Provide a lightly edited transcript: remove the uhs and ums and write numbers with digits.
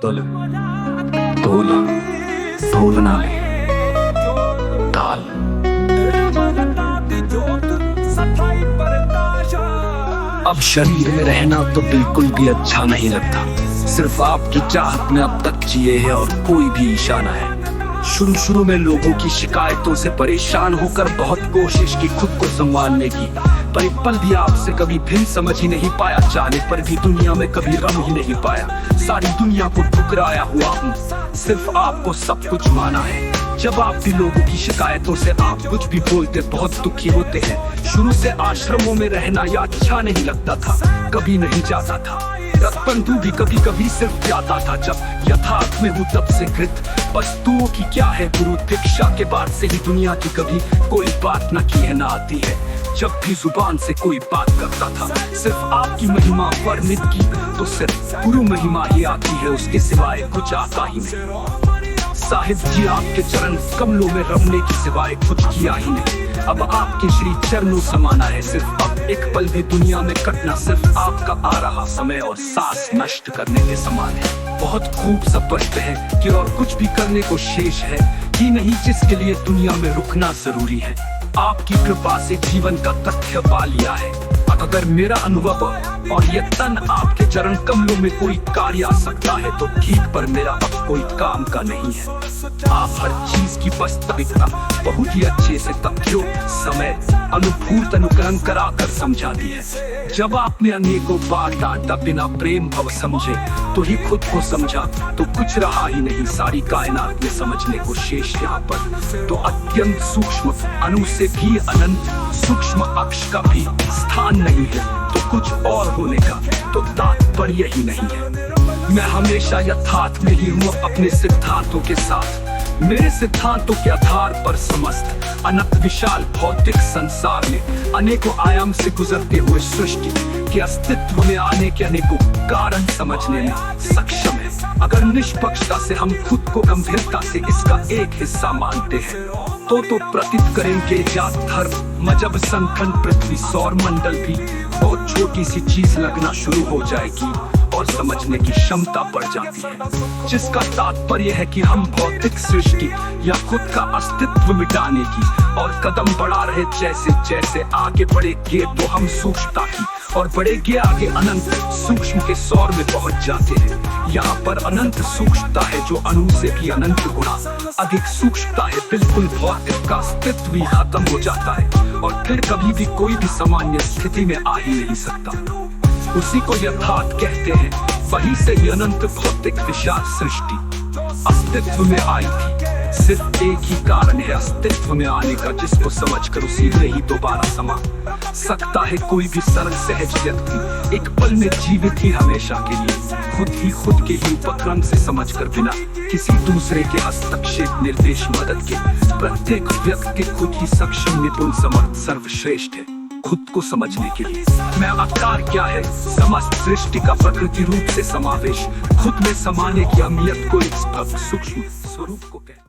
तुल तोला तोलना ताल। अब शरीर में रहना तो बिल्कुल भी अच्छा नहीं लगता। सिर्फ आपकी चाहत में अब तक जिए हैं और कोई भी इशारा है। शुरू में लोगों की शिकायतों से परेशान होकर बहुत कोशिश की खुद को संभालने की, पर एक पल भी आपसे कभी भिन्न समझ ही नहीं पाया। चाहने पर भी दुनिया में कभी रम ही नहीं पाया। सारी दुनिया को ठुकराया हुआ हूँ, सिर्फ आपको सब कुछ माना है। जब आप भी लोगों की शिकायतों से आप कुछ भी बोलते बहुत दुखी होते हैं। शुरू से आश्रमों में रहना या अच्छा नहीं लगता था, कभी नहीं जाता था। रतबंधु भी कभी कभी सिर्फ जाता था जब यथार्थ में हूँ तब से कृत। वस्तुओं की क्या है गुरु दीक्षा के बाद से ही दुनिया की कभी कोई बात न की है न आती है। जब भी जुबान से कोई बात करता था सिर्फ आपकी महिमा वर्णित की, तो सिर्फ गुरु महिमा ही आती है, उसके सिवाय कुछ आता ही नहीं। साहिब जी आपके चरण कमलों में रमने की सिवाय कुछ किया ही नहीं। अब आपके श्री चरणों समाना है सिर्फ। अब एक पल भी दुनिया में कटना सिर्फ आपका आ रहा समय और सांस नष्ट करने के समान है। बहुत खूब स्पष्ट है कि और कुछ भी करने को शेष है कि नहीं, जिसके लिए दुनिया में रुकना जरूरी है। आपकी कृपा से जीवन का तथ्य पा लिया है। अगर मेरा अनुभव और ये तन आपके चरण कमलों में कोई कार्य आ सकता है तो ठीक, पर मेरा अब कोई काम का नहीं है। आप हर चीज की वास्तविकता बहुत ही अच्छे से तथ्यों समय अनुभूत अनुकरण कराकर समझा दी है। जब आपने अनेकों बार डांटा बिना प्रेम भाव समझे तो ही खुद को समझा, तो कुछ रहा ही नहीं सारी कायनात में समझने को शेष। यहाँ पर तो अत्यंत सूक्ष्म अणु से भी अनंत सूक्ष्म अक्ष का भी स्थान नहीं है, तो कुछ और होने का तो तात्पर्य ही नहीं है। मैं हमेशा यथार्थ में ही हूँ अपने सिद्धांतों के साथ। मेरे सिद्धांतों के आधार पर समस्त अनंत विशाल भौतिक संसार में अनेकों आयाम से गुजरते हुए सृष्टि के अस्तित्व में आने के अनेकों कारण समझने में सक्षम है। अगर निष्पक्षता से हम खुद को गंभीरता से इसका एक हिस्सा मानते हैं तो प्रतीत करेंगे जात धर्म मजहब संगठन पृथ्वी सौर मंडल भी बहुत छोटी सी चीज लगना शुरू हो जाएगी और समझने की क्षमता बढ़ जाती है। जिसका तात्पर्य है कि हम भौतिक सृष्टि या खुद का अस्तित्व मिटाने की और कदम बढ़ा रहे। जैसे जैसे आगे बढ़ेंगे तो हम सूक्ष्मता की और बढ़ेंगे आगे अनंत सूक्ष्म के सौर में पहुंच जाते हैं। यहाँ पर अनंत सूक्ष्मता है जो अणु से भी अनंत गुना अधिक सूक्ष्मता है। बिल्कुल भौतिक का अस्तित्व ही खत्म हो जाता है और फिर कभी भी कोई भी सामान्य स्थिति में आ ही नहीं सकता। उसी को यथार्थ कहते हैं। वहीं से अनंत भौतिक विशाल सृष्टि अस्तित्व में आई थी। सिर्फ एक ही कारण है अस्तित्व में आने का, जिसको समझकर उसी में ही दोबारा समा सकता है कोई भी सरल सहज व्यक्ति। एक पल में जीवित ही हमेशा के लिए खुद के ही उपक्रम से समझकर बिना किसी दूसरे के हस्तक्षेप निर्देश मदद के प्रत्येक व्यक्ति के खुद ही सक्षम निपुण समर्थ सर्वश्रेष्ठ है खुद को समझने के लिए। मैं आकार क्या है समस्त सृष्टि का प्रकृति रूप से समावेश खुद में समाने की अहमियत को इस सूक्ष्म स्वरूप को कहते हैं।